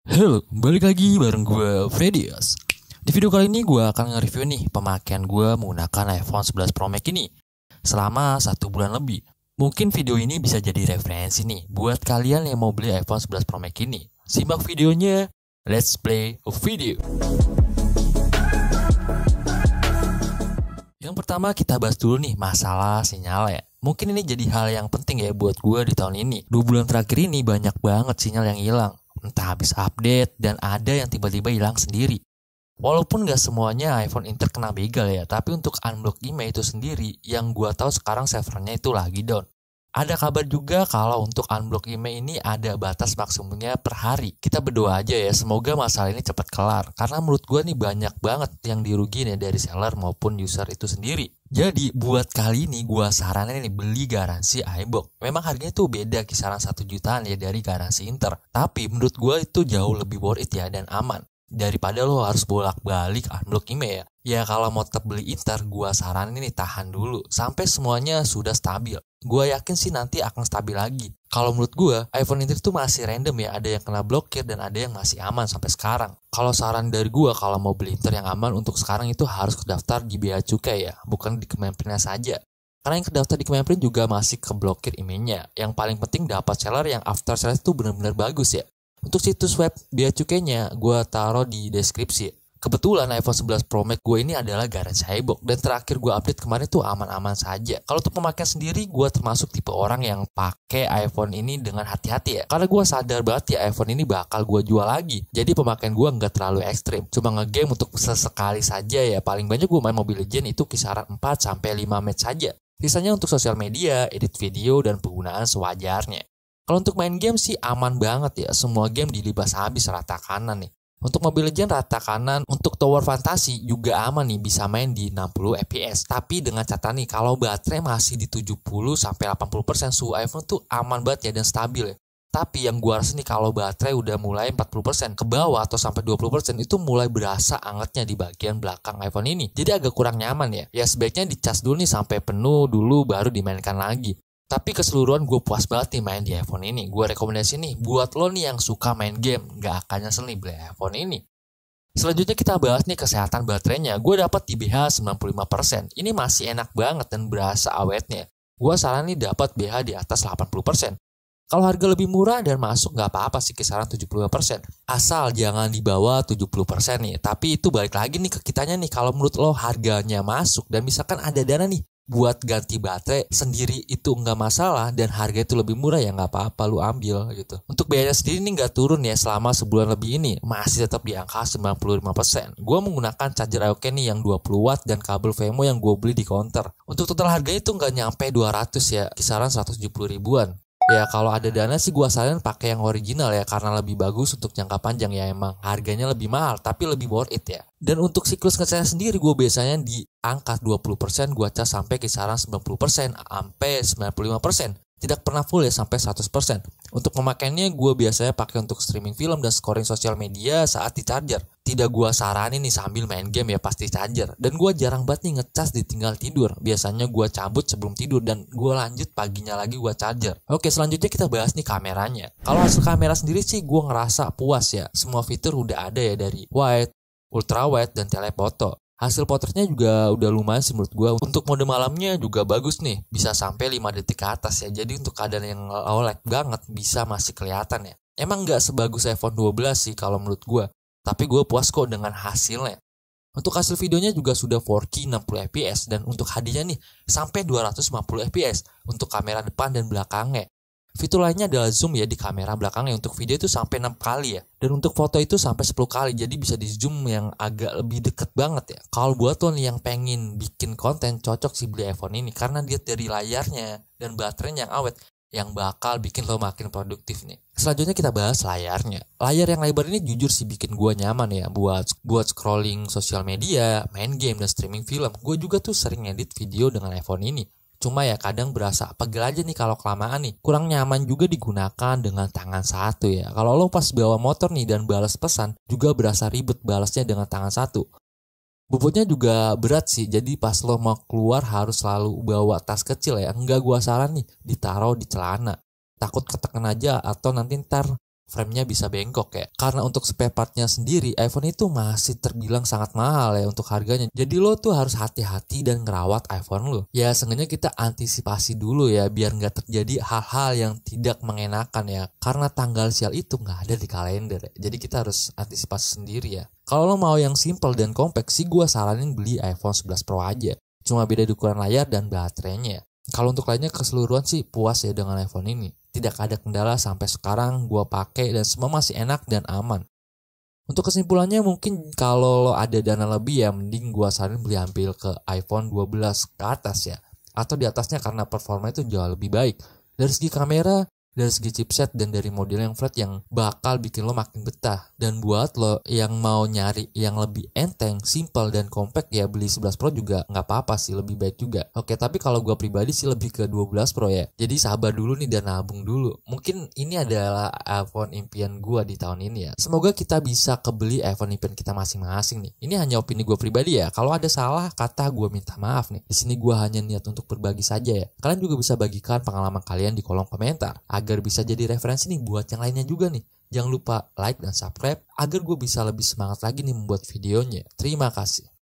Halo, balik lagi bareng gue, Vedias. Di video kali ini gue akan nge-review nih pemakaian gue menggunakan iPhone 11 Pro Max ini selama 1 bulan lebih. Mungkin video ini bisa jadi referensi nih buat kalian yang mau beli iPhone 11 Pro Max ini. Simak videonya, let's play a video. Yang pertama kita bahas dulu nih masalah sinyal ya. Mungkin ini jadi hal yang penting ya buat gue di tahun ini. 2 bulan terakhir ini banyak banget sinyal yang hilang. Entah habis update dan ada yang tiba-tiba hilang sendiri. Walaupun gak semuanya iPhone Inter kena begal ya, tapi untuk unblock email itu sendiri yang gue tahu sekarang servernya itu lagi down. Ada kabar juga kalau untuk unblock email ini ada batas maksimumnya per hari. Kita berdoa aja ya, semoga masalah ini cepat kelar. Karena menurut gue nih banyak banget yang dirugiin ya dari seller maupun user itu sendiri. Jadi buat kali ini gue saranin nih beli garansi iBox. Memang harganya tuh beda kisaran 1 jutaan ya dari garansi Inter. Tapi menurut gue itu jauh lebih worth it ya dan aman. Daripada lo harus bolak-balik unblock email ya. Ya kalau mau tetap beli Inter, gue saranin nih tahan dulu sampai semuanya sudah stabil. Gue yakin sih nanti akan stabil lagi. Kalau menurut gue, iPhone Inter itu masih random ya. Ada yang kena blokir dan ada yang masih aman sampai sekarang. Kalau saran dari gue, kalau mau beli Inter yang aman untuk sekarang itu harus terdaftar di Bea Cukai ya. Bukan di Kemenprinnya saja. Karena yang terdaftar di Kemenprin juga masih keblokir emailnya. Yang paling penting dapat seller yang after sales itu benar-benar bagus ya. Untuk situs web Bea Cukainya gue taruh di deskripsi. Kebetulan iPhone 11 Pro Max gue ini adalah garansi iBox dan terakhir gue update kemarin tuh aman-aman saja. Kalau untuk pemakaian sendiri gue termasuk tipe orang yang pakai iPhone ini dengan hati-hati ya. Karena gue sadar banget ya iPhone ini bakal gue jual lagi. Jadi pemakaian gue nggak terlalu ekstrim. Cuma ngegame untuk sesekali saja ya. Paling banyak gue main Mobile Legends itu kisaran 4-5 match saja. Sisanya untuk sosial media, edit video, dan penggunaan sewajarnya. Kalau untuk main game sih aman banget ya. Semua game dilibas habis rata kanan nih. Untuk Mobile Legends rata kanan, untuk Tower Fantasy juga aman nih, bisa main di 60 fps. Tapi dengan catatan nih, kalau baterai masih di 70-80%, suhu iPhone tuh aman banget ya dan stabil ya. Tapi yang gua rasa nih kalau baterai udah mulai 40% ke bawah atau sampai 20% itu mulai berasa angetnya di bagian belakang iPhone ini. Jadi agak kurang nyaman ya. Ya sebaiknya dicas dulu nih sampai penuh dulu baru dimainkan lagi. Tapi keseluruhan gue puas banget nih main di iPhone ini. Gue rekomendasi nih buat lo nih yang suka main game, gak akan nyesel nih beli iPhone ini. Selanjutnya kita bahas nih kesehatan baterainya. Gue dapat di BH 95%. Ini masih enak banget dan berasa awetnya. Gue saran nih dapat BH di atas 80%. Kalau harga lebih murah dan masuk gak apa-apa sih kisaran 75%. Asal jangan di bawah 70% nih. Tapi itu balik lagi nih ke kitanya nih. Kalau menurut lo harganya masuk dan misalkan ada dana nih buat ganti baterai sendiri itu nggak masalah dan harga itu lebih murah ya nggak apa-apa lu ambil gitu. Untuk biaya sendiri ini nggak turun ya selama sebulan lebih ini, masih tetap di angka 95%. Gue menggunakan charger iOS nih yang 20 watt dan kabel Vemo yang gue beli di counter. Untuk total harganya itu nggak nyampe 200 ya, kisaran 170 ribuan. Ya kalau ada dana sih gue saranin pakai yang original ya karena lebih bagus untuk jangka panjang ya, emang harganya lebih mahal tapi lebih worth it ya. Dan untuk siklus ngecasnya sendiri gue biasanya di angka 20% gue cas sampai kisaran 90% sampai 95%. Tidak pernah full ya sampai 100%. Untuk pemakaiannya gue biasanya pakai untuk streaming film dan scoring sosial media saat di charger. Tidak gue saranin nih sambil main game ya pasti charger. Dan gue jarang banget nih ngecas ditinggal tidur. Biasanya gue cabut sebelum tidur dan gue lanjut paginya lagi gue charger. Oke, selanjutnya kita bahas nih kameranya. Kalau hasil kamera sendiri sih gue ngerasa puas ya. Semua fitur udah ada ya dari wide, ultra wide, dan telephoto. Hasil potretnya juga udah lumayan sih menurut gue. Untuk mode malamnya juga bagus nih. Bisa sampai 5 detik ke atas ya. Jadi untuk keadaan yang low light banget bisa masih kelihatan ya. Emang gak sebagus iPhone 12 sih kalau menurut gue. Tapi gue puas kok dengan hasilnya. Untuk hasil videonya juga sudah 4K 60 fps. Dan untuk HD-nya nih sampai 250 fps. Untuk kamera depan dan belakangnya. Fitur lainnya adalah zoom ya di kamera belakangnya. Untuk video itu sampai 6 kali ya. Dan untuk foto itu sampai 10 kali. Jadi bisa di zoom yang agak lebih deket banget ya. Kalau buat lo nih yang pengen bikin konten, cocok sih beli iPhone ini. Karena dia dari layarnya dan baterainya yang awet, yang bakal bikin lo makin produktif nih. Selanjutnya kita bahas layarnya. Layar yang lebar ini jujur sih bikin gue nyaman ya. Buat scrolling sosial media, main game, dan streaming film. Gue juga tuh sering edit video dengan iPhone ini. Cuma ya kadang berasa pegel aja nih kalau kelamaan nih. Kurang nyaman juga digunakan dengan tangan satu ya. Kalau lo pas bawa motor nih dan balas pesan, juga berasa ribet balasnya dengan tangan satu. Bobotnya juga berat sih, jadi pas lo mau keluar harus selalu bawa tas kecil ya. Enggak gua saran nih ditaruh di celana. Takut ketekan aja atau nanti ntar frame-nya bisa bengkok ya. Karena untuk spare part-nya sendiri, iPhone itu masih terbilang sangat mahal ya untuk harganya. Jadi lo tuh harus hati-hati dan ngerawat iPhone lo. Ya seenggaknya kita antisipasi dulu ya, biar nggak terjadi hal-hal yang tidak mengenakan ya. Karena tanggal sial itu nggak ada di kalender ya. Jadi kita harus antisipasi sendiri ya. Kalau lo mau yang simple dan compact sih, gue saranin beli iPhone 11 Pro aja. Cuma beda di ukuran layar dan baterainya. Kalau untuk lainnya keseluruhan sih puas ya dengan iPhone ini. Tidak ada kendala sampai sekarang gue pakai dan semua masih enak dan aman. Untuk kesimpulannya mungkin kalau lo ada dana lebih ya mending gue saranin beli ambil ke iPhone 12 ke atas ya. Atau di atasnya karena performa itu jauh lebih baik. Dari segi kamera, dari segi chipset, dan dari model yang flat yang bakal bikin lo makin betah. Dan buat lo yang mau nyari yang lebih enteng, simple, dan compact ya beli 11 Pro juga nggak apa-apa sih, lebih baik juga. Oke, tapi kalau gue pribadi sih lebih ke 12 Pro ya. Jadi sabar dulu nih dan nabung dulu. Mungkin ini adalah iPhone impian gue di tahun ini ya. Semoga kita bisa kebeli iPhone impian kita masing-masing nih. Ini hanya opini gue pribadi ya. Kalau ada salah kata gue minta maaf nih. Di sini gue hanya niat untuk berbagi saja ya. Kalian juga bisa bagikan pengalaman kalian di kolom komentar agar bisa jadi referensi nih buat yang lainnya juga nih. Jangan lupa like dan subscribe agar gue bisa lebih semangat lagi nih membuat videonya. Terima kasih.